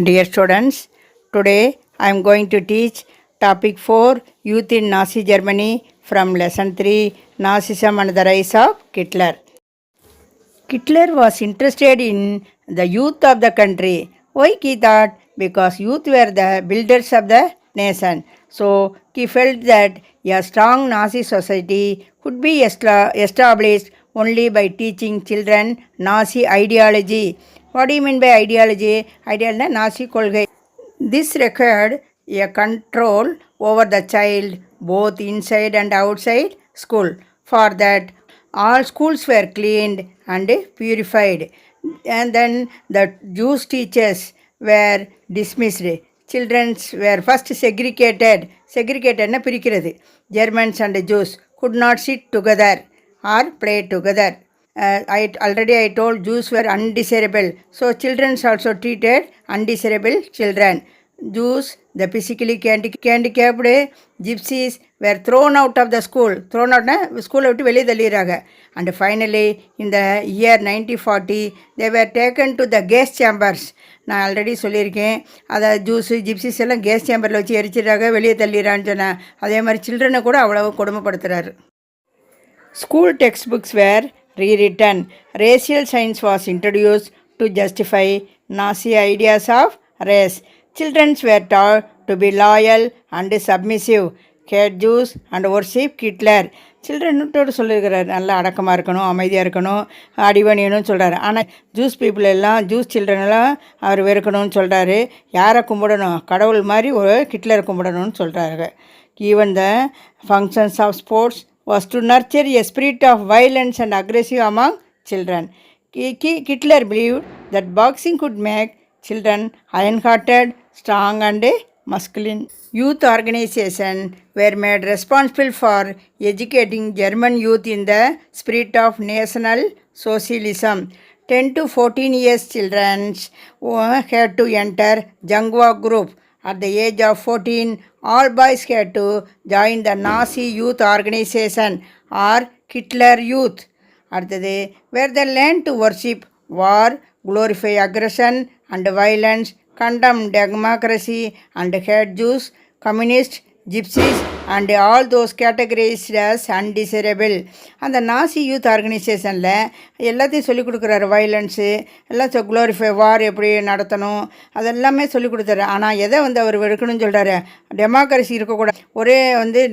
Dear students, today I am going to teach topic 4 Youth in Nazi Germany from lesson 3 Nazism and the Rise of Hitler. Hitler was interested in the youth of the country. Why he thought? Because youth were the builders of the nation. So he felt that a strong Nazi society could be established only by teaching children Nazi ideology. What do you mean by ideology? Ideal Nazi கொள்கை. This required a control over the child both inside and outside school. For that, all schools were cleaned and purified. And then the Jewish teachers were dismissed. Children were first segregated. Segregated na பிரிக்கிறது. Germans and Jews could not sit together or play together. I told Jews were undesirable. So children also treated undesirable children. Jews, the physically handicapped, gypsies were thrown out of the school. Thrown out, school விட்டு வெளியே தள்ளிடுறாங்க. And finally, in the year 1940, they were taken to the gas chambers. நான் already சொல்லியிருக்கேன், அதை juice Gypsies எல்லாம் case சேம்பரில் வச்சு எரிச்சிடுறாங்க, வெளியே தள்ளிடுறான்னு சொன்னேன். அதே மாதிரி சில்ட்ரனை கூட அவ்வளவு கொடுமைப்படுத்துகிறாரு. School textbooks were rewritten. Racial science was introduced to justify Nazi ideas of race. Children were taught to be loyal and submissive, hate Jews and worship Hitler. சில்ட்ரன்ட்டோடு சொல்லியிருக்கிறார், நல்லா அடக்கமாக இருக்கணும், அமைதியாக இருக்கணும், அடிவணியணும்னு சொல்கிறாரு. ஆனால் ஜூஸ் பீப்புள் எல்லாம், ஜூஸ் சில்ட்ரன் எல்லாம் அவர் வெறுக்கணும்னு சொல்கிறாரு. யாரை கும்பிடணும்? கடவுள் மாதிரி ஒரு ஹிட்லரை கும்பிடணும்னு சொல்கிறாரு. Even the functions of sports was to nurture a spirit of violence and aggression among children. Hitler believed that boxing could make children iron-hearted, strong and masculine. Youth organizations were made responsible for educating German youth in the spirit of National Socialism. 10 to 14 years children had to enter Jungwa group. At the age of 14, all boys had to join the Nazi youth organization or Hitler Youth. அடுத்தது, where they learned to worship war, glorify aggression and violence, condemn democracy and hate Jews, communists, gypsies and all those categorized as undesirable. அந்த நாசி youth ஆர்கனைசேஷனில் எல்லாத்தையும் சொல்லிக் கொடுக்குறாரு. Violence எல்லாம் glorify, வார் எப்படி நடத்தணும், அதெல்லாமே சொல்லிக் கொடுத்தாரு. ஆனால் எதை அவர் வெறுக்கணும்னு சொல்கிறாரு? டெமோக்ரஸி இருக்கக்கூடாது. ஒரே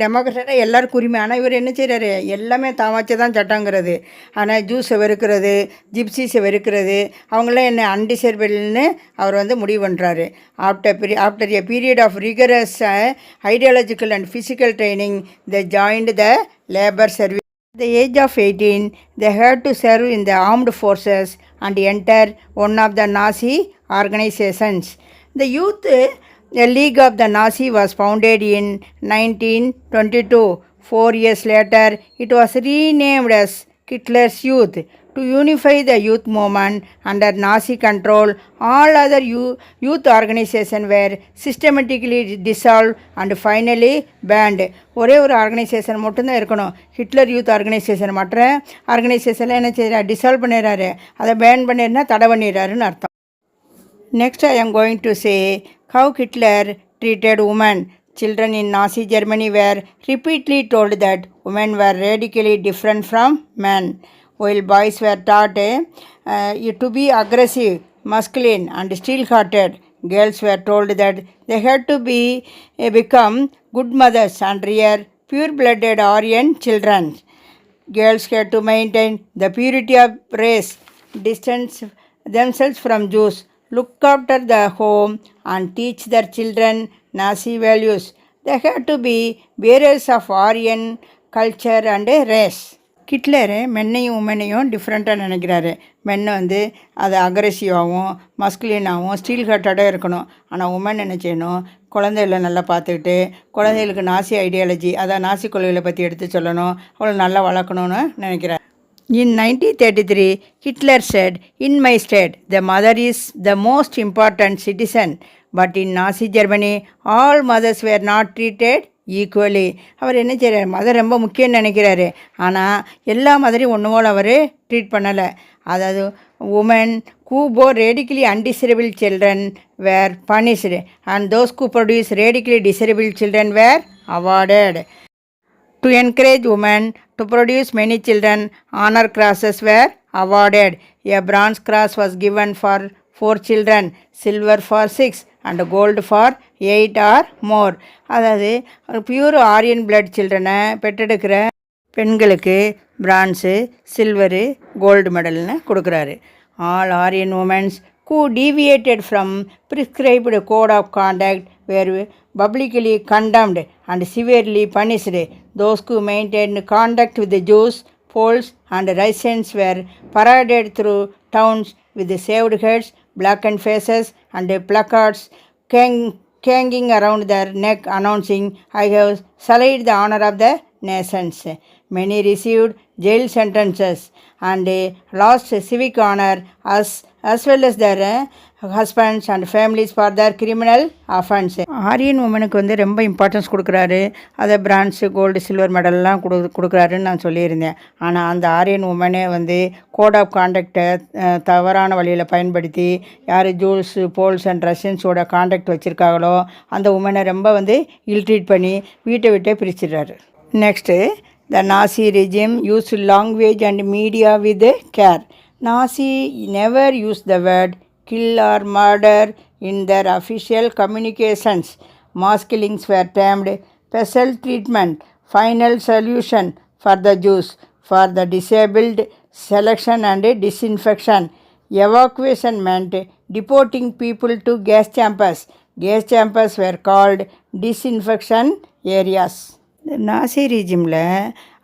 டெமோக்ரஸினா எல்லாருக்கும் உரிமை. ஆனால் இவர் என்ன செய்கிறாரு? எல்லாமே தாமாச்சு தான் சட்டங்கிறது. ஆனால் ஜூஸை வெறுக்கிறது, ஜிப்சிஸை வெறுக்கிறது, அவங்களாம் என்ன அன்டிசர்பிள்னு அவர் முடிவு பண்ணுறாரு. After a period of rigorous ideological and physical training, they joined the labor service. At the age of 18, they had to serve in the armed forces and enter one of the Nazi organizations. The Youth League of the Nazi was founded in 1922. 4 years later, it was renamed as Hitler's Youth. To unify the youth movement under Nazi control, all other youth organizations were systematically dissolved and finally banned. ஒரே ஒரு organisation மட்டும்தான் இருக்கணும், Hitler youth organisation. மற்ற ஆர்கனைசேஷனில் என்ன செய்கிறார்? Dissolve பண்ணிடுறாரு. அதை pan பண்ணிடுனா தடை பண்ணிடுறாருன்னு அர்த்தம். Next I am going to say how Hitler treated women. Children in Nazi Germany were repeatedly told that women were radically different from men. While boys were taught to be aggressive, masculine and steel-hearted, girls were told that they had to become good mothers and rear pure-blooded Aryan children. Girls had to maintain the purity of race, distance themselves from Jews, look after the home and teach their children Nazi values. They had to be bearers of Aryan culture and race. Hitler மென்னையும் உமனையும் டிஃப்ரெண்ட்டாக நினைக்கிறாரு. மென்னை அது அக்ரெசிவாகவும் மஸ்குலினாகவும் steel ஹார்ட்டடாக இருக்கணும். ஆனால் woman என்ன செய்யணும்? குழந்தைகளை நல்லா பார்த்துக்கிட்டு, குழந்தைகளுக்கு நாசி ஐடியாலஜி, அதான் நாசி கொள்கைகளை பற்றி எடுத்து சொல்லணும், அவளை நல்லா வளர்க்கணும்னு நினைக்கிறார். In 1933, Hitler said, "In my state, the mother is the most important citizen." But in Nazi Germany, all mothers were not treated equally. அவர் என்ன செய்கிறார்? மதர் ரொம்ப முக்கியம்னு நினைக்கிறாரு. ஆனால் எல்லா மதரையும் ஒன்று போல் அவர் ட்ரீட் பண்ணலை. அதாவது women who bore radically undesirable children were punished and those who produced radically desirable children were awarded. To encourage women to produce many children, honor crosses were awarded. A bronze cross was given for 4 children, silver for 6 and gold for 8 or more. அதாவது pure Aryan blood சில்ட்ரனை பெற்றெடுக்கிற பெண்களுக்கு France silver gold மெடல்னு கொடுக்குறாரு. All Aryan women's who deviated from prescribed code of conduct were publicly condemned and severely punished. Those who maintained contact with the Jews, Poles and Russians were paraded through towns with shaved heads, blackened faces and placards hanging around their neck announcing, "I have sullied the honor of the nations." Many received jail sentences and lost civic honor as well as their husbands and families for their criminal offense. Aryan உமனுக்கு வந்து ரொம்ப importance கொடுக்குறாரு. அதை bronze gold silver மெடல்லாம் கொடுக்குறாருன்னு நான் சொல்லியிருந்தேன். ஆனால் அந்த ஆரியன் உமனே வந்து கோட் ஆஃப் கான்டக்டை தவறான வழியில் பயன்படுத்தி யார் ஜூல்ஸு போல்ஸ் அண்ட் ரஷ்யன்ஸோட கான்டாக்ட் வச்சுருக்காங்களோ அந்த உமனை ரொம்ப வந்து இல்ட்ரீட் பண்ணி வீட்டை விட்டே பிரிச்சிடுறாரு. Next, the Nazi regime used language and media with care. Nazi never used the word kill or murder in their official communications. Mass killings were termed special treatment, final solution for the Jews, for the disabled, selection and disinfection. Evacuation meant deporting people to gas chambers. Gas chambers were called disinfection areas. இந்த நாசி ரீஜிமில்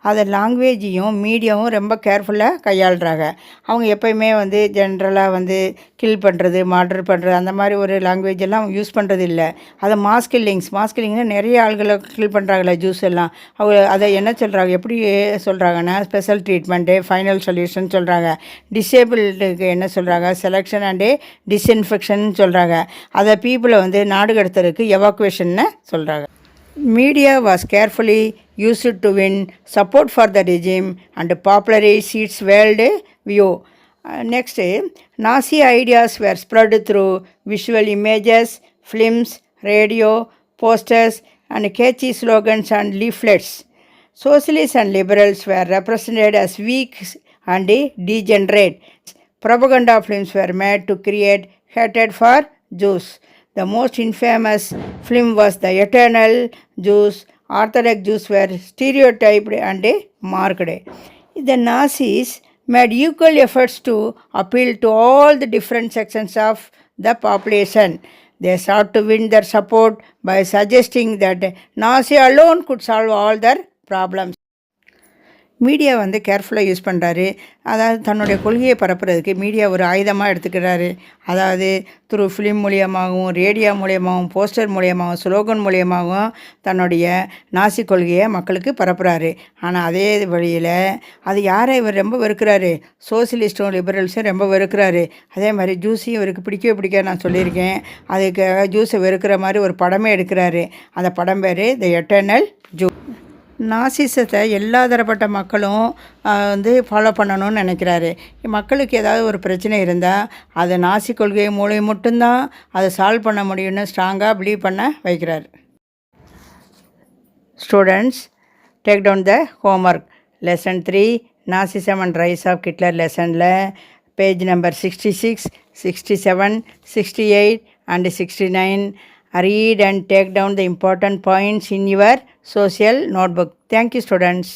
அதை லாங்குவேஜையும் மீடியாவும் ரொம்ப கேர்ஃபுல்லாக கையாளுறாங்க. அவங்க எப்போயுமே வந்து ஜென்ரலாக வந்து கில் பண்ணுறது, மர்டர் பண்ணுறது அந்த மாதிரி ஒரு லாங்குவேஜ் எல்லாம் யூஸ் பண்ணுறது இல்லை. அதை மாஸ் கில்லிங்னா நிறைய ஆள்களை கில் பண்ணுறாங்களே ஜூஸ் எல்லாம். அவங்க அதை என்ன சொல்கிறாங்க, எப்படி சொல்கிறாங்கன்னா ஸ்பெஷல் ட்ரீட்மெண்ட்டு, ஃபைனல் சொல்யூஷன் சொல்கிறாங்க. டிசேபிள்டுக்கு என்ன சொல்கிறாங்க, செலெக்ஷன் அண்டு டிஸ்இன்ஃபெக்ஷன் சொல்கிறாங்க. அதை பீப்புளை வந்து நாடு கடத்துறதுக்கு எவாக்குவேஷன்னு சொல்கிறாங்க. Media was carefully used to win support for the regime and popularize its world view. Next, Nazi ideas were spread through visual images, films, radio, posters, and catchy slogans and leaflets. Socialists and liberals were represented as weak and degenerate. Propaganda films were made to create hatred for Jews. The most infamous film was The Eternal Jews. Orthodox Jews were stereotyped and marked. The Nazis made equal efforts to appeal to all the different sections of the population. They sought to win their support by suggesting that Nazi alone could solve all their problems. Media வந்து கேர்ஃபுல்லாக use பண்ணுறாரு. அதாவது தன்னுடைய கொள்கையை பரப்புறதுக்கு media ஒரு ஆயுதமாக எடுத்துக்கிறாரு. அதாவது through film மூலியமாகவும், ரேடியோ மூலியமாகவும், போஸ்டர் மூலியமாகவும், ஸ்லோகன் மூலியமாகவும் தன்னுடைய நாசி கொள்கையை மக்களுக்கு பரப்புகிறாரு. ஆனால் அதே வழியில் அது யாரை இவர் ரொம்ப வெறுக்கிறாரு, சோசியலிஸ்ட்டும் லிபரல்ஸும் ரொம்ப வெறுக்கிறாரு. அதே மாதிரி ஜூஸையும் இவருக்கு பிடிக்கவே பிடிக்காது, நான் சொல்லியிருக்கேன். அதுக்காக ஜூஸை வெறுக்கிற மாதிரி ஒரு படமே எடுக்கிறாரு. அந்த படம் பேர் த எட்டர்னல் ஜூ. நாசிசத்தை எல்லா தரப்பட்ட மக்களும் வந்து ஃபாலோ பண்ணணும்னு நினைக்கிறாரு. மக்களுக்கு ஏதாவது ஒரு பிரச்சனை இருந்தால் அதை நாசி கொள்கை மூலம் மட்டும்தான் அதை சால்வ் பண்ண முடியும்னு ஸ்ட்ராங்காக பிலீவ் பண்ண வைக்கிறார். Students, take down the homework. Lesson 3 Nazism and rise of Hitler லெசனில் page number 66, 67, 68 and 69. Read and take down the important points in your social notebook. Thank you, students.